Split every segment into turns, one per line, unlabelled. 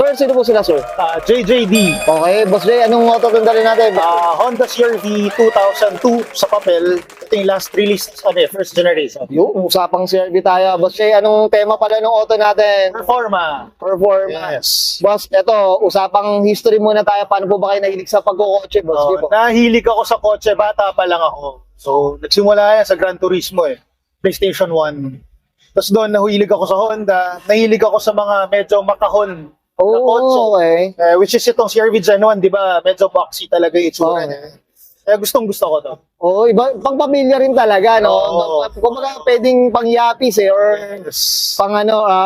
Sir, sino po sila, sir?
JJD.
Okay, Boss Jay, anong auto tandalin natin?
Honda CR-V 2002 sa papel. Ito yung last release, first generation.
Yung usapang CRV tayo. Boss Jay, anong tema pala ng auto natin?
Performa.
Performance. Boss, eto, usapang history muna tayo. Paano po ba kayo nahilig sa pagkukotse, Boss Jay po?
Nahilig ako sa kotse, bata pa lang ako. So, nagsimula yan sa Gran Turismo PlayStation 1. Tapos doon, nahilig ako sa Honda. Nahilig ako sa mga medyo makahon na kotse.
Okay.
Which is itong CR-V Gen 1, di ba? Medyo boxy talaga yung itsura niya. Kaya gustong-gusto ko to.
Oo, iba, pang pamilya rin talaga, no? Kumbaga, pwedeng pang yapis or pang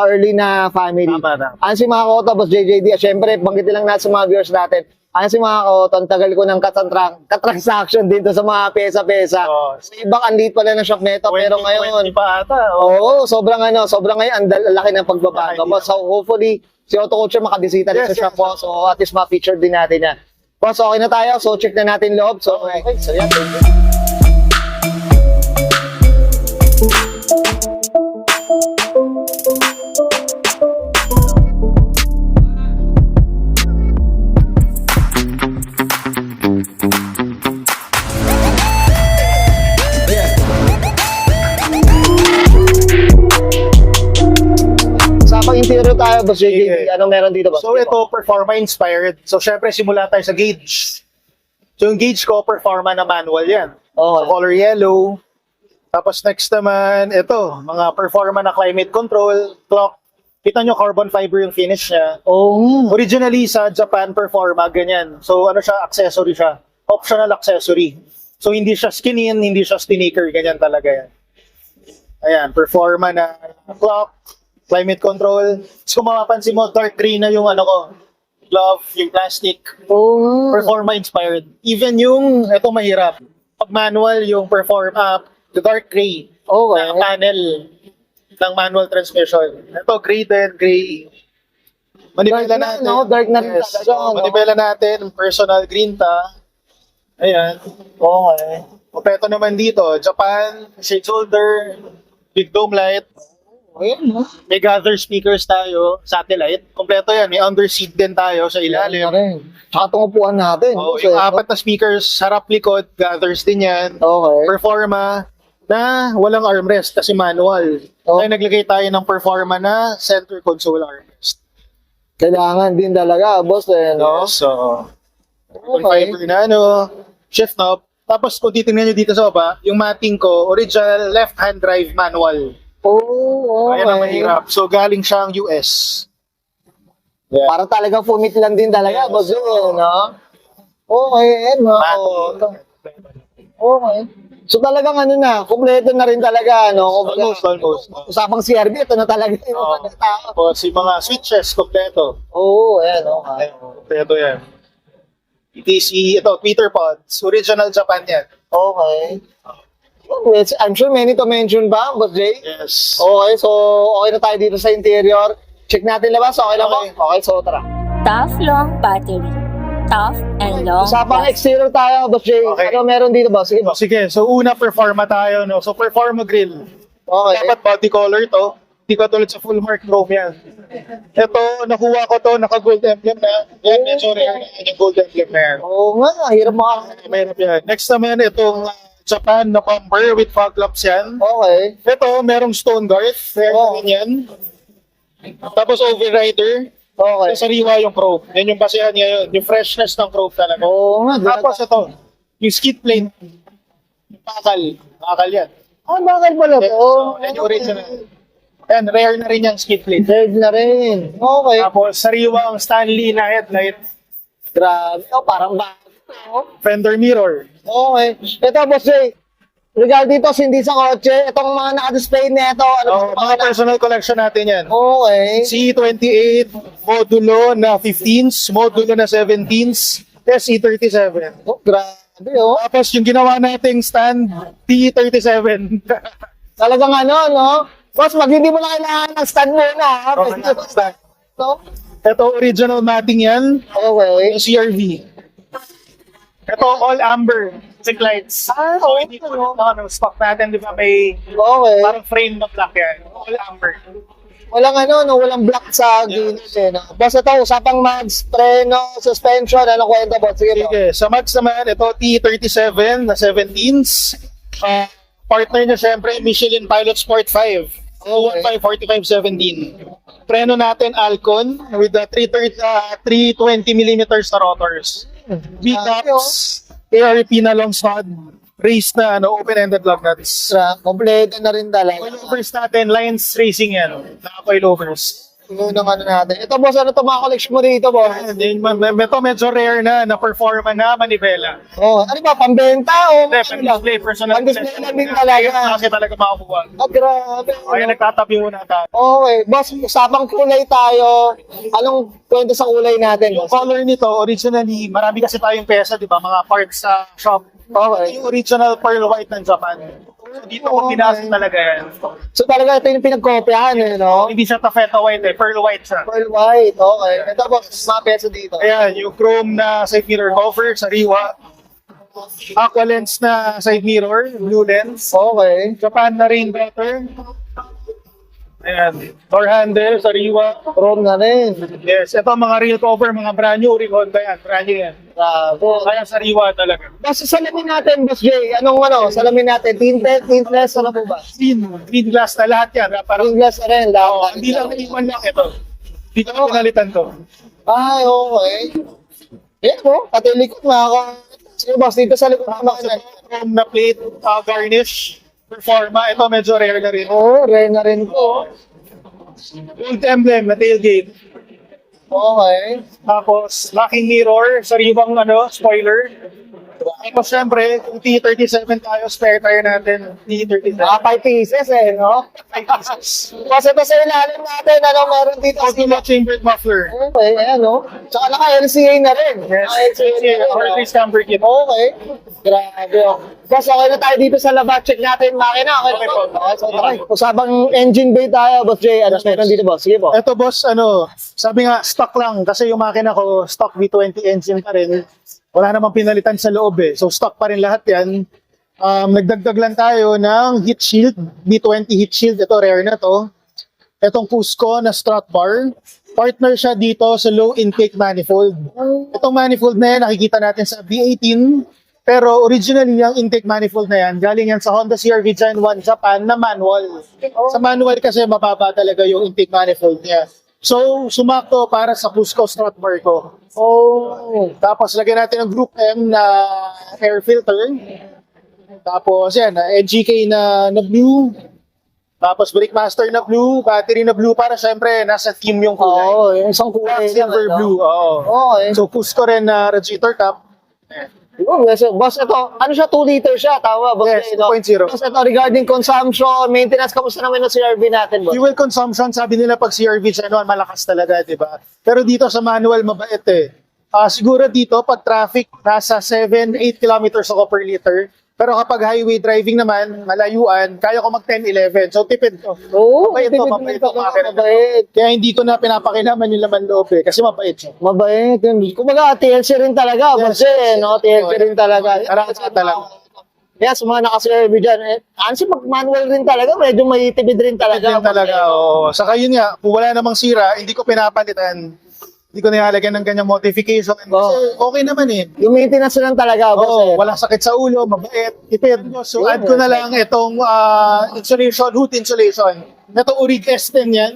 early na family.
Tama.
Ano si mga koto, Boss JJD? Siyempre, banggitin lang natin sa mga viewers natin. Ano si mga koto, ang tagal ko ng katransaction dito sa mga pesa-pesa. Sa ibang andit pala ng shop neto, pero ngayon,
20 pa ata.
oo, sobrang ngayon, ang laki ng pagbabago. So, hopefully, si Auto Culture makabisita rin sa shop po. So, at least ma-feature din natin yan. Boss, okay na tayo. So, check na natin loob. So, okay. So, yan. Usapang interior tayo, Boss JJD. Anong meron dito, Boss?
So ito, Performa inspired. So syempre, simula tayo sa gauge. So yung gauge ko, Performa na manual yan.
Okay.
So color yellow. Tapos next naman, ito, mga Performa na climate control, clock. Kita nyo, carbon fiber yung finish niya.
Oh.
Originally sa Japan, Performa, ganyan. So ano siya, accessory siya. Optional accessory. So hindi siya skin-in, hindi siya sneaker, ganyan talaga yan. Ayan, Performa na clock, climate control. So kung mapapansin mo, dark green na yung glove, yung plastic.
Oh.
Performa inspired. Even yung, ito mahirap. Pag manual, yung Performa, the dark gray.
Okay.
Na panel ng manual transmission. Ito, gray din, gray. Manibela
Dark na,
natin.
no? Dark na rin talaga, no?
Manibela natin, personal green ta. Ayan.
Okay.
Kompleto naman dito, Japan, shade shoulder, big dome light.
Ayan, no?
May gather speakers tayo, satellite. Kompleto yan. May underseat din tayo sa ilalim.
Tsaka itong upuan natin.
Oh, yung apat na speakers, harap likod, gathers din yan.
Okay.
Performa na walang armrest kasi manual.
Oh.
Kaya naglagay tayo ng Performa na center console armrest.
Kailangan din talaga, boss, no?
So,
Okay.
fiber na shift knob. Tapos kung titingnan nyo dito sa baba, yung mating ko, original left-hand drive manual.
Oh, okay.
Ayan ang mahirap. So, galing siyang US. Yeah.
Para talaga fumit lang din talaga, boss, no? Okay, no? Okay. So talagang kumpleto na rin talaga, no?
Almost.
Usapang CRV, ito na talaga yung mga tao.
Tapos yung mga switches, kompleto.
Oo, ayan, okay.
Kompleto yan. ETC, ito, Twitter pods. Original Japan yan.
Okay. I'm sure many to mention ba, Boss Jay?
Yes.
Okay, so okay na tayo dito sa interior. Check natin labas, okay lang ba? Okay, so tara.
Tough long battery. Tough and long.
Usapang
lasting.
exterior tayo, Boss Jay.
Okay.
Ano meron dito, Boss? Sige, Boss.
Sige, so una Performa tayo, no? So Performa grill.
Okay.
Dapat body color to. Hindi ko tulad sa full mark chrome yan. Ito, nakuha ko to, naka-gold emblem na. Yan, medyo rare na yung gold emblem na yan.
Oo nga, hirap
Mahirap yan. Next naman, itong Japan na bumper with fog lamps yan.
Okay.
Ito, merong stone guard. Rare na rin yan. Tapos overrider.
Okay.
Yung sariwa yung chrome. Yan yung basehan niya yun. Yung freshness ng chrome talaga.
Oo nga.
Tapos ito, yung skid plate. Yung pakal. Pakal yan.
Bakal pala to?
So, yan yung original. Yan, rare na rin yung skid plate.
Third na rin. Okay.
Tapos sariwa ang Stanley na headlight.
Grabe. Parang bago.
Fender mirror.
Okay. Ito, Boss Jay. Regarding dito, hindi sa kotse, itong mga naka-display nito,
Mga personal collection natin yan.
Okay.
C28, modulo na 15s, modulo na 17s, SE37.
Oh, grabe, oh.
Tapos yung ginawa nating stand, T37.
Talagang no? Boss, pag hindi mo na kailangan ng stand muna, ha?
Okay, stand.
So,
Ito, original matting yan.
okay.
Yung CRV. Ito, all amber. Stick lights. So, hindi ko stock natin, di ba? May
Okay.
parang frame na black yan. All amber.
Walang walang block sa gilid eh. No? Boss, ito, usapang mags, preno, suspension, ano kwento, boss? Sige po.
Okay, sa Max naman, ito T37 na 17s. Partner niya syempre, Michelin Pilot Sport 5. 45-45-17. Preno natin, Alcon, with the 320mm na rotors. V-caps, ARP na long stud, race na open-ended lug nuts.
Kompleto na rin talaga.
Coilovers natin, Lions Racing yan. Naka-coilovers.
Yung natin. Ito, boss, ano to mga collection mo dito, boss?
And then, ito medyo rare na performa na manibela.
Oh, ano ba, pambenta o?
Display, personal.
Pang-display lang din talaga.
Kasi talaga makakuha.
Oh, grabe.
Kaya nagtatabi muna tayo.
Okay, boss, usapang kulay tayo. Anong kwento sa kulay natin,
Yung
boss?
color nito, originally, marami kasi tayong pesa, di ba? Mga parts sa shop.
Okay.
Yung original pearl white ng Japan. So, dito ko pinasa talaga yan.
So talaga ito yung pinagkopyahan, no?
Hindi siya taffeta white pearl white siya.
Pearl white, okay. Ito, boss, mga peso dito.
Ayan, yung chrome na side mirror cover, sariwa. Aqua lens na side mirror, blue lens.
Okay.
Japan na rain gutter. Ayan, door handle, sariwa.
Chrome na rin.
Yes, ito mga real cover, mga brand new, Honda yan, brand new yan.
Bravo.
Kaya sariwa talaga.
Boss, salamin natin, Boss Jay. Salamin natin? Tinted, tintless, ano po ba?
Green glass na lahat yan. Parang,
Tingless na rin, lahat.
hindi lang iwan lang ito. Dito ko pinalitan to.
Ay, okay. Yan po, pati likod Sige, boss, dito sa likod ng makina.
Chrome na plate, garnish, performa. Ito medyo rare na rin.
Oo, rare na rin po.
Gold emblem na tailgate.
Okay.
Tapos, locking mirror, sariwang spoiler. Tapos, syempre, kung T37 tayo, spare tire natin, T37.
5 pieces no? Boss, ito sa ilalim natin, meron dito?
Ultima chambered muffler.
Okay, ayan, no? Tsaka naka-LCA na rin.
Yes,
Naka-LCA na rin, no?
R3 camber kit.
Okay. Grabe, oh. Boss, okay na tayo dito sa laba. Check natin makina. Okay
po.
Okay, so okay. Usapang engine bay tayo, Boss Jay. Ano meron dito, boss? Sige po.
Ito, boss, sabi nga, stock lang. Kasi yung makina ko, stock V20 engine pa rin. Wala namang pinalitan sa loob eh. So, stock pa rin lahat yan. Nagdagdag lang tayo ng heat shield, V20 heat shield. Ito, rare na to. Itong Cusco na strut bar. Partner siya dito sa low intake manifold. Itong manifold na yan, nakikita natin sa V18. Pero originally, yung intake manifold na yan, galing yan sa Honda CR-V Gen 1 Japan na manual. Sa manual kasi mababa talaga yung intake manifold niya. So, sumakto para sa Cusco strut bar ko.
Oh.
Tapos, lagyan natin ng Group M na air filter. Tapos, yan, NGK na blue. Tapos, Brickmaster na blue, battery na blue para syempre nasa theme yung kulay.
Oo, yung isang kulay.
Silver blue, oo.
Okay.
So, Cusco rin na radiator cap.
Boss, ito, ano siya, 2 liter siya, tama, boss?
Yes,
no?
2.0.
Boss, ito, regarding consumption, maintenance, kamusta naman yung CRV natin, boss?
Fuel consumption, sabi nila pag CR-V Gen 1, malakas talaga, di ba? Pero dito sa manual, mabait eh. Siguro dito, pag traffic, nasa 7-8 kilometers ako per liter. Pero kapag highway driving naman, malayuan, kaya ko mag 10-11. So, tipid to.
Oo,
Mabait to, mabait to.
mabait.
Kaya hindi ko na pinapakilaman yung laman loob eh, kasi mabait siya.
Mabait. Kumbaga, TLC rin talaga, boss, no? TLC rin talaga.
Karangkata talaga.
Yes, mga naka-CRV dyan. Honestly, pag manual rin talaga, medyo may tibid rin talaga.
Yan talaga, oo. Saka yun nga, kung wala namang sira, hindi ko pinapalitan. Hindi ko nilalagyan ng ganyang modification. Kasi okay naman eh.
Yung maintenance lang talaga, boss.
Oo, walang sakit sa ulo, mabait, tipid. So, add ko na lang itong insulation, hood insulation. Ito Urig S10 yan.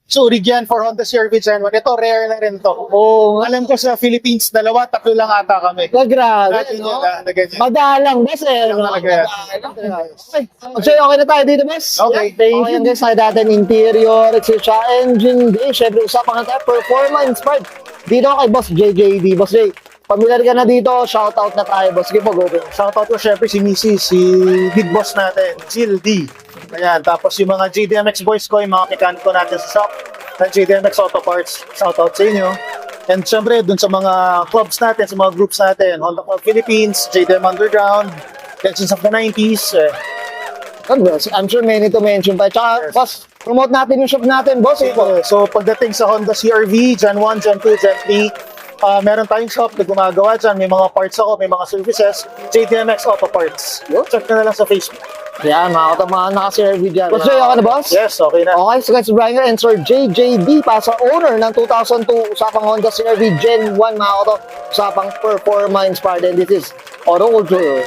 So, Urig yan for Honda CR-V Gen 1. Ito, rare na rin to.
Oo.
Alam ko sa Philippines, 2, 3 lang ata kami.
Grabe,
Dati
no?
na ganyan.
Madalang, boss, eh. no?
Talaga yan.
Okay. So, okay na tayo dito, boss.
Okay.
Thank you. Guys, tayo natin interior, etc. Engine day. Siyempre, usapan ka tayo. Performance part. Dito kay Boss JJD. Boss J, familiar ka na dito. Shoutout na tayo, boss. Sige po, go.
Shoutout ko syempre si Missy, si big boss natin, Jill D. Ayan, tapos yung mga JDMX boys ko, yung mga mekaniko natin sa shop ng JDMX Auto Parts, shoutout sa inyo. And syempre, dun sa mga clubs natin, sa mga groups natin, Honda Club Philippines, JDM Underground, Legends of the 90s.
I'm sure many to mention pa. Tsaka, boss, promote natin yung shop natin, boss.
So, pagdating sa Honda CR-V, Gen 1, Gen 2, Gen 3, meron tayong shop na gumagawa dyan. May mga parts ako, may mga services. JDMX Auto Parts. Check na lang sa Facebook.
Yan, mga katamaan, naka-CRV dyan. Boss Jay, okay na, boss?
Yes, okay na.
Okay, so guys, Brian and Sir JJB, pasa owner ng 2002, usapang Honda CRV Gen 1, mga kato, usapang performance part, and this is Auto Culture.